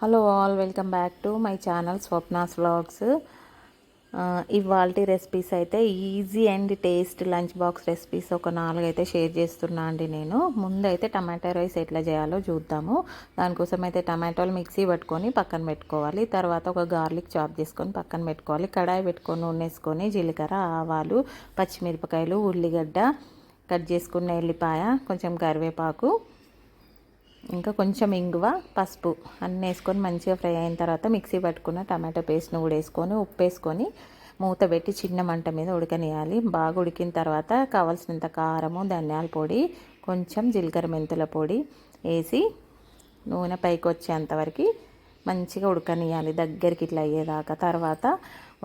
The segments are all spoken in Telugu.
Hello all, welcome back to my channel Swapna's vlogs. ఇవాల్టి రెసిపీస్ అయితే easy and taste lunch box recipes ఒక 4 అయితే షేర్ చేస్తున్నా అండి. నేను ముందైతే టమాటో రైస్ ఎట్లా చేయాలో చూద్దాము. దానికోసం అయితే టమాటోలు మిక్సీ పట్టుకొని పక్కన పెట్టుకోవాలి. తర్వాత ఒక గార్లిక్ చాప్ చేసుకొని పక్కన పెట్టుకోవాలి. కడాయి పెట్టుకొని నూనె వేసుకొని జీలకర్ర, ఆవాలు, పచ్చిమిరపకాయలు, ఉల్లిగడ్డ, కట్ చేసుకున్న ఎల్లిపాయ, కొంచెం కరివేపాకు, ఇంకా కొంచెం ఇంగువ, పసుపు అన్నీ వేసుకొని మంచిగా ఫ్రై అయిన తర్వాత మిక్సీ పట్టుకున్న టమాటో పేస్ట్ను కూడా వేసుకొని ఉప్పు వేసుకొని మూత పెట్టి చిన్న మంట మీద ఉడకనియాలి. బాగా ఉడికిన తర్వాత కావాల్సినంత కారము, ధనియాల పొడి, కొంచెం జీలకర్ర మెంతుల పొడి వేసి నూనె పైకి వచ్చేంతవరకు మంచిగా ఉడకనియాలి, దగ్గరికి ఇట్లా అయ్యేదాకా. తర్వాత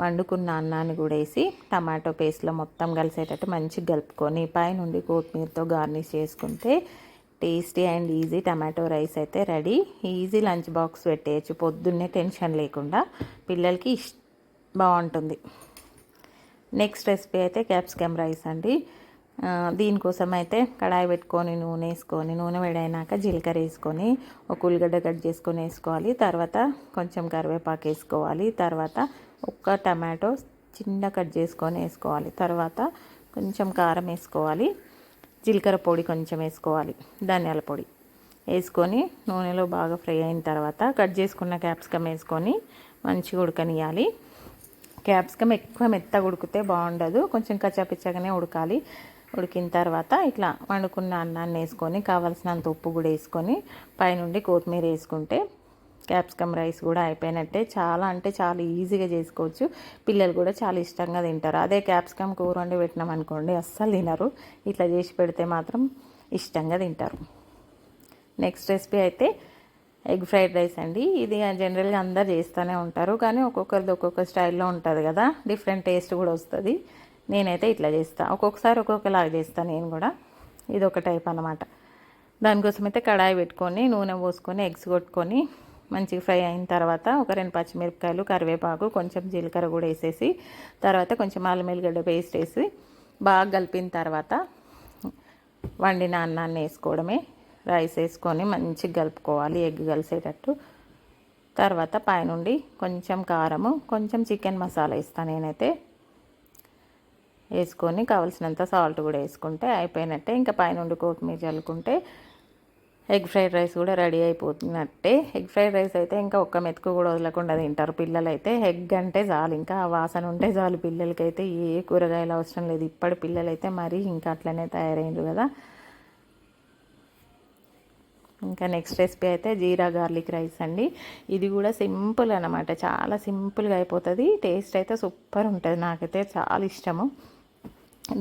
వండుకున్న అన్నాన్ని కూడా వేసి టమాటో పేస్ట్లో మొత్తం కలిసేటట్టు మంచిగా కలుపుకొని పైనుండి కొత్తిమీరతో గార్నిష్ చేసుకుంటే tasty and easy tomato rice అయితే రెడీ. ఈజీ లంచ్ బాక్స్ పెట్టేయచ్చు, పొద్దున్నే టెన్షన్ లేకుండా పిల్లలకి బాగుంటుంది. నెక్స్ట్ రెసిపీ అయితే క్యాప్సికమ్ రైస్ అండి. దీనికోసం అయితే కడాయి పెట్టుకొని నూనె వేసుకొని నూనె వేడైనాక జీలకర్ర వేసుకొని ఒక ఉల్లిగడ్డ కట్ చేసుకొని వేసుకోవాలి. తర్వాత కొంచెం కరివేపాకు వేసుకోవాలి. తర్వాత ఒక్క టమాటో చిన్న కట్ చేసుకొని వేసుకోవాలి. తర్వాత కొంచెం కారం వేసుకోవాలి. జీలకర్ర పొడి కొంచెం వేసుకోవాలి, ధనియాల పొడి వేసుకొని నూనెలో బాగా ఫ్రై అయిన తర్వాత కట్ చేసుకున్న క్యాప్సికమ్ వేసుకొని మంచిగా ఉడకనియాలి. క్యాప్సికమ్ ఎక్కువ మెత్తగా ఉడికితే బాగుండదు, కొంచెం కచ్చాపిచ్చగానే ఉడకాలి. ఉడికిన తర్వాత ఇట్లా వండుకున్న అన్నాన్ని వేసుకొని కావాల్సినంత ఉప్పు కూడా వేసుకొని పైనుండి కొత్తిమీర వేసుకుంటే క్యాప్సికమ్ రైస్ కూడా అయిపోయినట్టే. చాలా అంటే చాలా ఈజీగా చేసుకోవచ్చు, పిల్లలు కూడా చాలా ఇష్టంగా తింటారు. అదే క్యాప్సికమ్ కూర వండి పెట్టినాం అనుకోండి అస్సలు తినరు, ఇట్లా చేసి పెడితే మాత్రం ఇష్టంగా తింటారు. నెక్స్ట్ రెసిపీ అయితే ఎగ్ ఫ్రైడ్ రైస్ అండి. ఇది జనరల్గా అందరు చేస్తూనే ఉంటారు, కానీ ఒక్కొక్కరిది ఒక్కొక్క స్టైల్లో ఉంటుంది కదా, డిఫరెంట్ టేస్ట్ కూడా వస్తుంది. నేనైతే ఇట్లా చేస్తాను, ఒక్కొక్కసారి ఒక్కొక్కలాగా చేస్తాను నేను కూడా. ఇది ఒక టైప్ అన్నమాట. దానికోసం అయితే కడాయి పెట్టుకొని నూనె పోసుకొని ఎగ్స్ కొట్టుకొని మంచిగా ఫ్రై అయిన తర్వాత ఒక 2 పచ్చిమిరపకాయలు, కరివేపాకు, కొంచెం జీలకర్ర కూడా వేసేసి తర్వాత కొంచెం అల్లం వెల్లిగడ్డ పేస్ట్ వేసి బాగా కలిపిన తర్వాత వండిన అన్నాన్ని వేసుకోవడమే. రైస్ వేసుకొని మంచిగా కలుపుకోవాలి ఎగ్ కలిసేటట్టు. తర్వాత పైనుండి కొంచెం కారము, కొంచెం చికెన్ మసాలా వేస్తాను నేనైతే, వేసుకొని కావాల్సినంత సాల్ట్ కూడా వేసుకుంటే అయిపోయినట్టే. ఇంకా పైనుండి కొత్తిమీర చల్లుకుంటే ఎగ్ ఫ్రైడ్ రైస్ కూడా రెడీ అయిపోతున్నట్టే. ఎగ్ ఫ్రైడ్ రైస్ అయితే ఇంకా ఒక్క మెతుకు కూడా వదలకుండా తింటారు పిల్లలు అయితే. ఎగ్ అంటే చాలు, ఇంకా ఆ వాసన ఉంటే చాలు పిల్లలకైతే, ఏ కూరగాయలు అవసరం లేదు. ఇప్పటి పిల్లలైతే మరీ ఇంకా అట్లనే తయారైండ్రు కదా. ఇంకా నెక్స్ట్ రెసిపీ అయితే జీరా గార్లిక్ రైస్ అండి. ఇది కూడా సింపుల్ అన్నమాట, చాలా సింపుల్గా అయిపోతుంది. టేస్ట్ అయితే సూపర్ ఉంటుంది, నాకైతే చాలా ఇష్టము.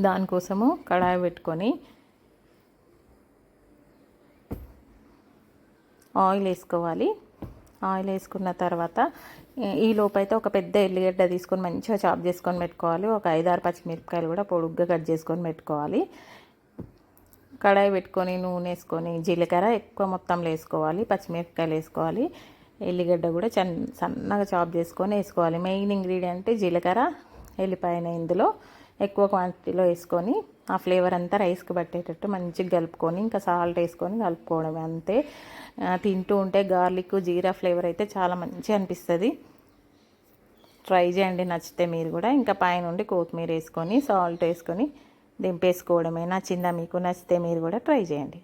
దానికోసము కడాయి పెట్టుకొని ఆయిల్ వేసుకోవాలి. ఆయిల్ వేసుకున్న తర్వాత ఈ లోపైతే ఒక పెద్ద ఎల్లిగడ్డ తీసుకొని మంచిగా చాప్ చేసుకొని పెట్టుకోవాలి. ఒక 5-6 పచ్చిమిరపకాయలు కూడా పొడుగ్గా కట్ చేసుకొని పెట్టుకోవాలి. కడాయి పెట్టుకొని నూనె వేసుకొని జీలకర్ర ఎక్కువ మొత్తంలో వేసుకోవాలి, పచ్చిమిరపకాయలు వేసుకోవాలి, ఎల్లిగడ్డ కూడా సన్నగా చాప్ చేసుకొని వేసుకోవాలి. మెయిన్ ఇంగ్రీడియంట్ జీలకర్ర, ఎల్లిపాయన ఇందులో ఎక్కువ క్వాంటిటీలో వేసుకొని ఆ ఫ్లేవర్ అంతా రైస్కి పట్టేటట్టు మంచిగా కలుపుకొని ఇంకా సాల్ట్ వేసుకొని కలుపుకోవడమే, అంతే. తింటూ ఉంటే గార్లిక్ జీరా ఫ్లేవర్ అయితే చాలా మంచిగా అనిపిస్తుంది. ట్రై చేయండి నచ్చితే మీరు కూడా. ఇంకా పైనుండి కొత్తిమీర వేసుకొని సాల్ట్ వేసుకొని దింపేసుకోవడమే. నచ్చిందా మీకు? నచ్చితే మీరు కూడా ట్రై చేయండి.